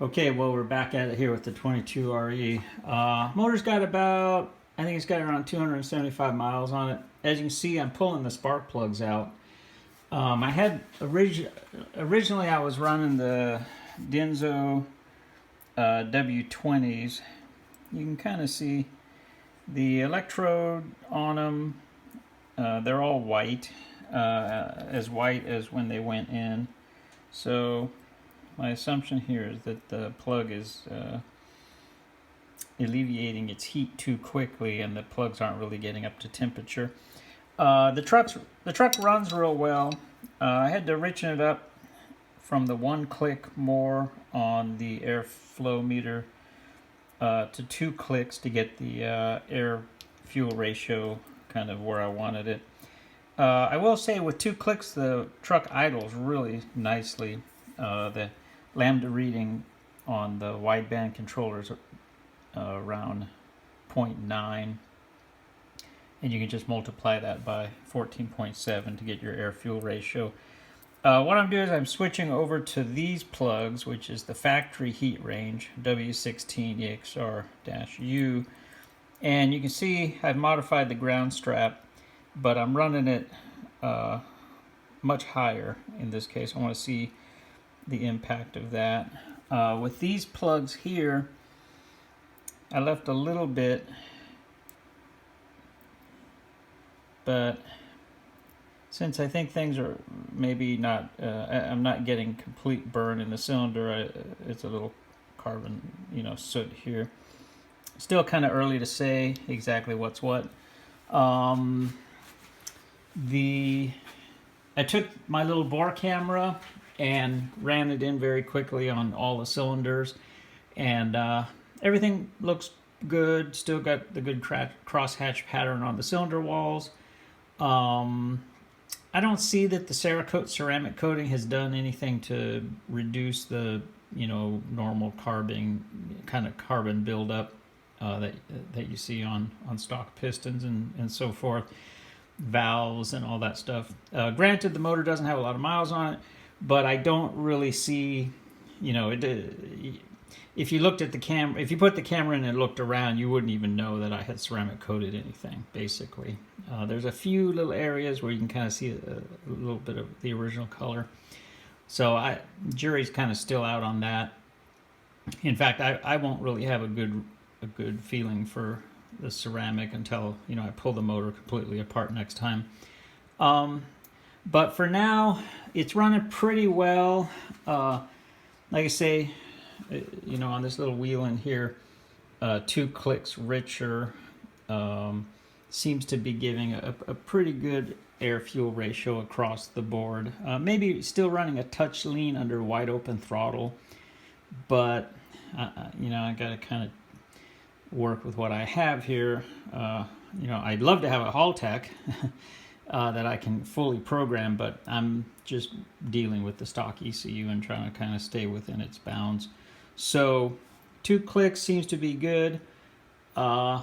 Okay, well, we're back at it here with the 22RE. Motor's got about, I think it's got around 275 miles on it. As you can see, I'm pulling the spark plugs out. I had originally I was running the Denso W20s. You can kind of see the electrode on them. They're all white, as white as when they went in. So my assumption here is that the plug is alleviating its heat too quickly, and the plugs aren't really getting up to temperature. The truck runs real well. I had to richen it up from the 1 click more on the airflow meter to 2 clicks to get the air fuel ratio kind of where I wanted it. I will say with 2 clicks the truck idles really nicely. The lambda reading on the wideband controllers around 0.9, and you can just multiply that by 14.7 to get your air fuel ratio. What I'm doing is I'm switching over to these plugs, which is the factory heat range W16EXR-U, and you can see I've modified the ground strap, but I'm running it much higher in this case. I want to see the impact of that. With these plugs here, I left a little bit, but since I think things are maybe not, I'm not getting complete burn in the cylinder, it's a little carbon, soot here. Still kind of early to say exactly what's what. I took my little bore camera and ran it in very quickly on all the cylinders, and everything looks good. Still got the good crosshatch pattern on the cylinder walls. I don't see that the ceramic coating has done anything to reduce the normal carbon buildup that you see on stock pistons and so forth, valves and all that stuff. Granted, the motor doesn't have a lot of miles on it, but I don't really see, if you looked at the camera, if you put the camera in and looked around, you wouldn't even know that I had ceramic coated anything, basically. There's a few little areas where you can kind of see a little bit of the original color. So jury's kind of still out on that. In fact, I won't really have a good feeling for the ceramic until, I pull the motor completely apart next time. But for now, it's running pretty well. Like I say, on this little wheel in here, 2 clicks richer seems to be giving a pretty good air fuel ratio across the board. Maybe still running a touch lean under wide open throttle, but I got to kind of work with what I have here. I'd love to have a Haltech that I can fully program, but I'm just dealing with the stock ECU and trying to kind of stay within its bounds. So 2 clicks seems to be good. The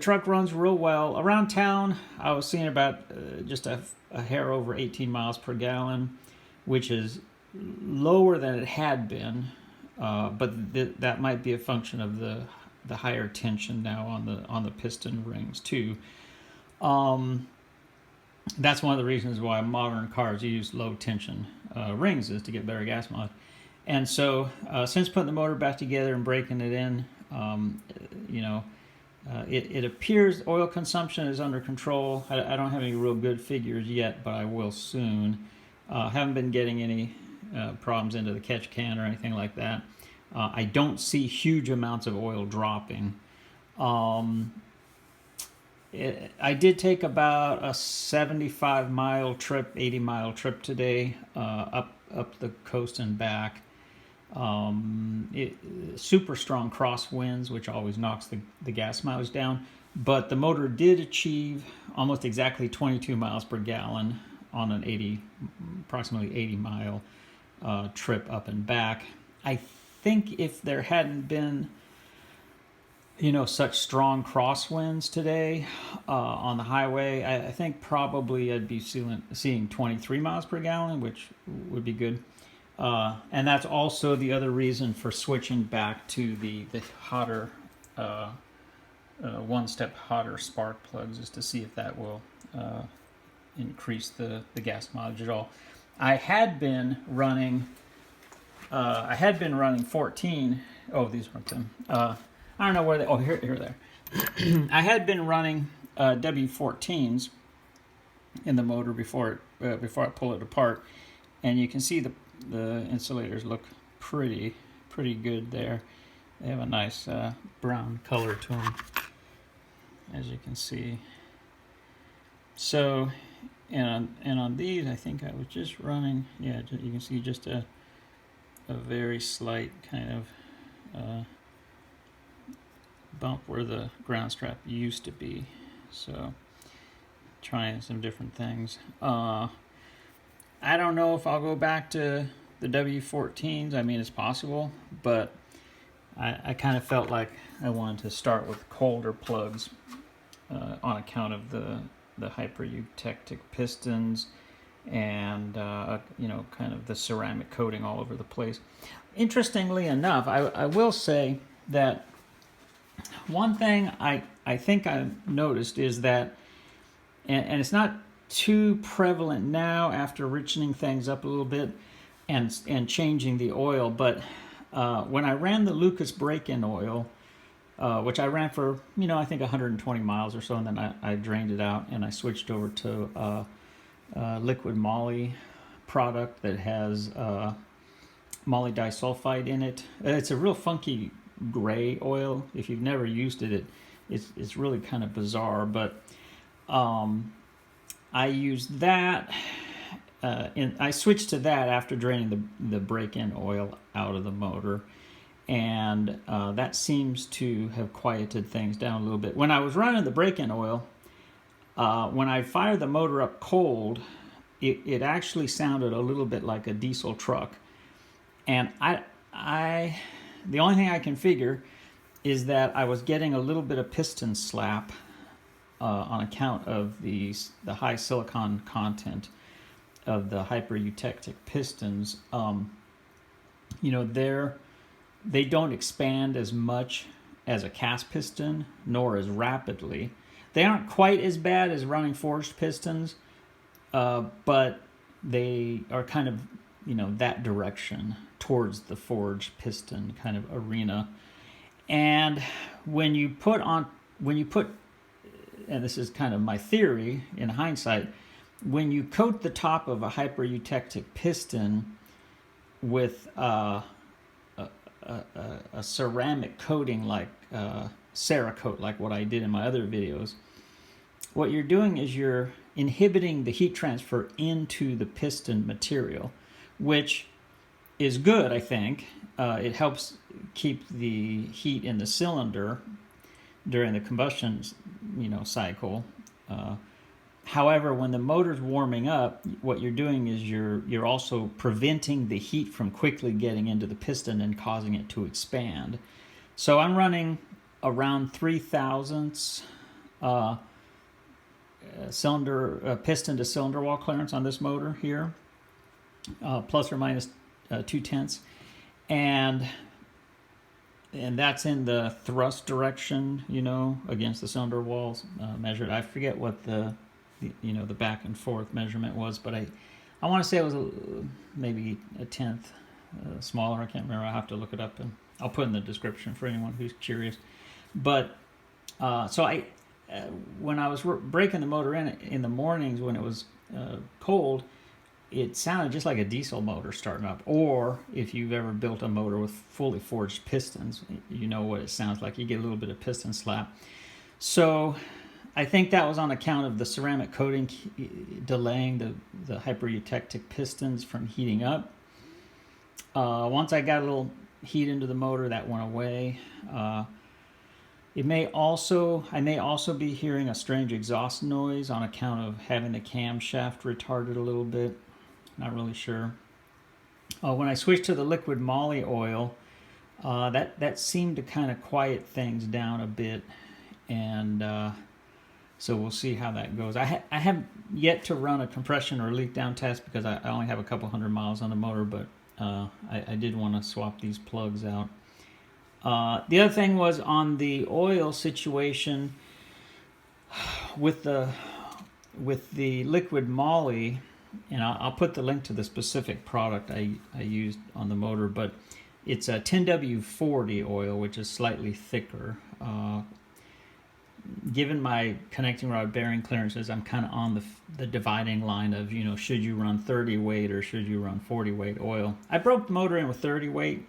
truck runs real well. Around town, I was seeing about just a hair over 18 miles per gallon, which is lower than it had been, but that might be a function of the higher tension now on the piston rings too. That's one of the reasons why modern cars use low tension rings, is to get better gas mileage. And so since putting the motor back together and breaking it in, it appears oil consumption is under control. I don't have any real good figures yet, but I will soon. Haven't been getting any problems into the catch can or anything like that. I don't see huge amounts of oil dropping. I did take about a 75-mile trip, 80-mile trip today, up the coast and back. Super strong crosswinds, which always knocks the gas mileage down, but the motor did achieve almost exactly 22 miles per gallon on an approximately 80-mile trip up and back. I think if there hadn't been such strong crosswinds today on the highway, I think probably I'd be seeing 23 miles per gallon, which would be good. And that's also the other reason for switching back to the hotter, one step hotter spark plugs, is to see if that will increase the gas mileage at all. I had been running 14. Oh, these weren't them. I don't know where they. Oh, here there. I had been running W14s in the motor before I pull it apart, and you can see the insulators look pretty good there. They have a nice brown color to them, as you can see. So, and on these, I think I was just running. Yeah, you can see just a very slight kind of bump where the ground strap used to be. So, trying some different things. I don't know if I'll go back to the W14s. I mean, it's possible, but I kind of felt like I wanted to start with colder plugs on account of the hyper-eutectic pistons and kind of the ceramic coating all over the place. Interestingly enough, I will say that one thing I think I've noticed is that, and it's not too prevalent now after richening things up a little bit and changing the oil, but when I ran the Lucas break-in oil, which I ran for I think 120 miles or so, and then I drained it out and I switched over to liquid Moly product that has Moly disulfide in it. It's a real funky gray oil. If you've never used it, it's really kind of bizarre, but I used that. I switched to that after draining the break-in oil out of the motor, and that seems to have quieted things down a little bit. When I was running the break-in oil, when I fired the motor up cold, it actually sounded a little bit like a diesel truck, and the only thing I can figure is that I was getting a little bit of piston slap on account of the high silicon content of the hyper-eutectic pistons. They don't expand as much as a cast piston, nor as rapidly. They aren't quite as bad as running forged pistons, but they are kind of that direction towards the forged piston kind of arena. And when you put, and this is kind of my theory in hindsight, when you coat the top of a hyper-eutectic piston with a ceramic coating like Cerakote, like what I did in my other videos, what you're doing is you're inhibiting the heat transfer into the piston material, which is good, I think. It helps keep the heat in the cylinder during the combustion cycle. However, when the motor's warming up, what you're doing is you're also preventing the heat from quickly getting into the piston and causing it to expand. So I'm running around 3/1000 piston to cylinder wall clearance on this motor here, plus or minus 2/10, and that's in the thrust direction, against the cylinder walls measured. I forget what the back and forth measurement was, but I want to say it was maybe a tenth smaller. I can't remember. I'll have to look it up, and I'll put in the description for anyone who's curious. But so when I was breaking the motor in the mornings when it was cold, it sounded just like a diesel motor starting up. Or if you've ever built a motor with fully forged pistons, you know what it sounds like. You get a little bit of piston slap. So I think that was on account of the ceramic coating delaying the hyper-eutectic pistons from heating up. Once I got a little heat into the motor, that went away. I may also be hearing a strange exhaust noise on account of having the camshaft retarded a little bit. Not really sure. When I switched to the liquid Moly oil, that seemed to kind of quiet things down a bit, and so we'll see how that goes. I have yet to run a compression or leak down test because I only have a couple hundred miles on the motor, but I did want to swap these plugs out. The other thing was on the oil situation with the liquid Moly, and I'll put the link to the specific product I used on the motor, but it's a 10W40 oil, which is slightly thicker. Given my connecting rod bearing clearances, I'm kind of on the dividing line of, you know, should you run 30 weight or should you run 40 weight oil. I broke the motor in with 30 weight,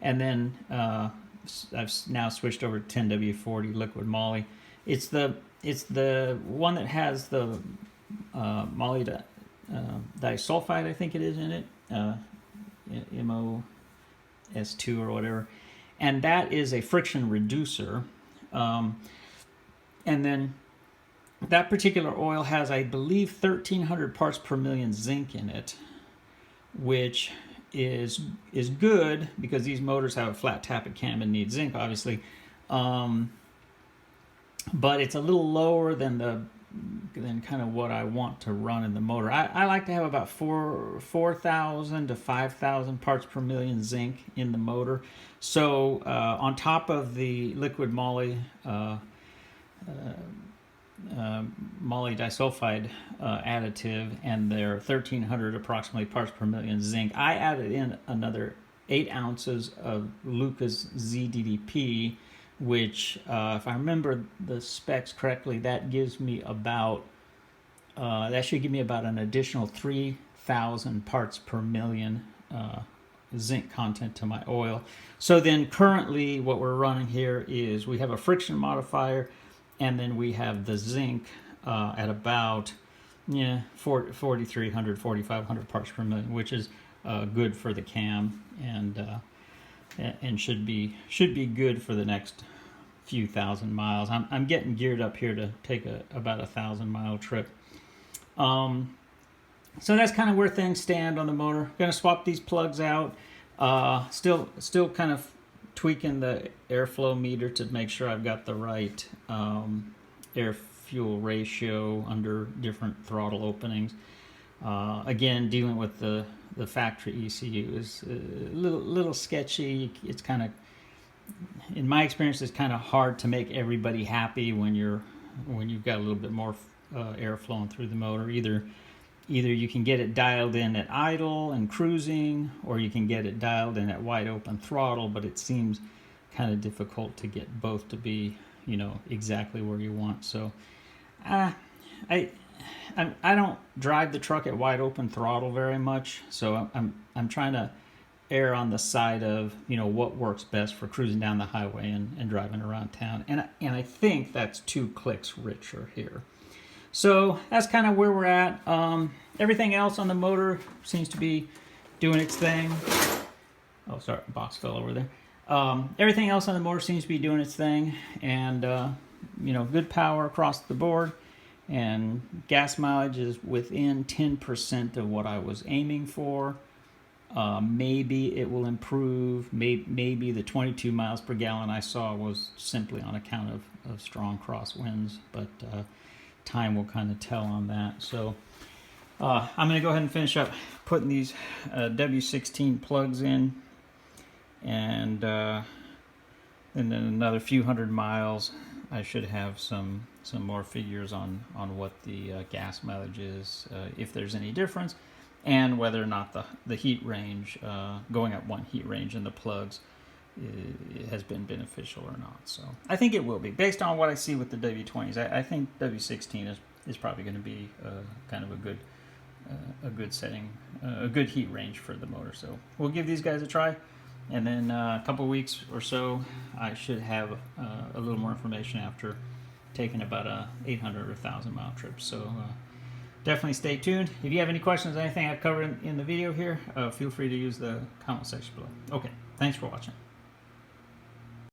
and then I've now switched over to 10W40 liquid Moly. It's the one that has the Moly disulfide, I think it is, in it, MOS2 or whatever, and that is a friction reducer. And then that particular oil has, I believe, 1,300 parts per million zinc in it, which is good because these motors have a flat tappet cam and need zinc, obviously. But it's a little lower than kind of what I want to run in the motor. I like to have about 4,000 to 5,000 parts per million zinc in the motor. So on top of the liquid Moly Moly disulfide additive and their 1,300 approximately parts per million zinc, I added in another 8 ounces of Liqui's ZDDP, which, if I remember the specs correctly, that gives me about that should give me about an additional 3,000 parts per million zinc content to my oil. So then currently what we're running here is we have a friction modifier, and then we have the zinc at about 4,300, 4,500 parts per million, which is good for the cam, and should be good for the next few thousand miles. I'm getting geared up here to take about a 1,000-mile trip. So that's kind of where things stand on the motor. Going to swap these plugs out. Still kind of tweaking the airflow meter to make sure I've got the right air fuel ratio under different throttle openings. Again, dealing with the factory ECU is a little sketchy. It's kind of, in my experience, it's kind of hard to make everybody happy when you've got a little bit more air flowing through the motor. Either you can get it dialed in at idle and cruising, or you can get it dialed in at wide open throttle, but it seems kind of difficult to get both to be, you know, exactly where you want. So I don't drive the truck at wide open throttle very much, so I'm trying to err on the side of, you know, what works best for cruising down the highway and driving around town. And I think that's 2 clicks richer here. So that's kind of where we're at. Everything else on the motor seems to be doing its thing. Oh, sorry, box fell over there. Everything else on the motor seems to be doing its thing, and you know, good power across the board, and gas mileage is within 10% of what I was aiming for. Maybe it will improve. Maybe the 22 miles per gallon I saw was simply on account of strong crosswinds, but time will kind of tell on that. So I'm going to go ahead and finish up putting these W16 plugs in, and then another few hundred miles I should have some more figures on what the gas mileage is, if there's any difference, and whether or not the heat range, going up one heat range in the plugs, has been beneficial or not. So I think it will be, based on what I see with the W20s. I think W16 is probably going to be kind of a good setting, a good heat range for the motor. So we'll give these guys a try, and then a couple weeks or so I should have a little more information after taking about a 800 or 1,000 mile trip. So definitely stay tuned. If you have any questions on anything I've covered in the video here, feel free to use the comment section below. Okay, thanks for watching.